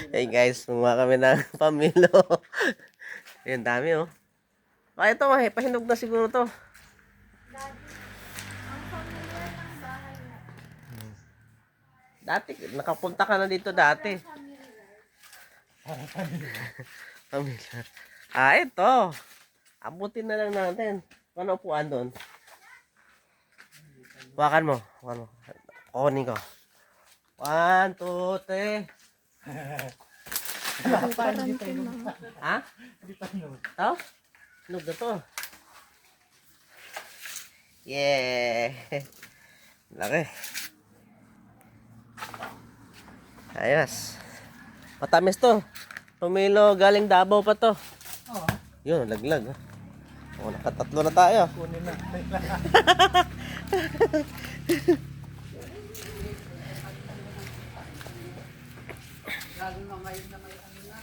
Hey guys, kumuha kami ng pamilo. Ayun, dami oh. Ito, pahinog na siguro to. Dati, nakapunta ka na dito dati. Pamilya. Ito. Abutin na lang natin. Ano upuan doon? Wakan mo. Kunin ko. 1, 2, 3. Ha? Ito? Hinog na to. Yeah. Laki. Ayos. Matamis to. Pumilo galing Davao pa to. Oo. Yun, laglag. Oh, nakatatlo na tayo. Kunin na. Lalo na ngayon na may ano na.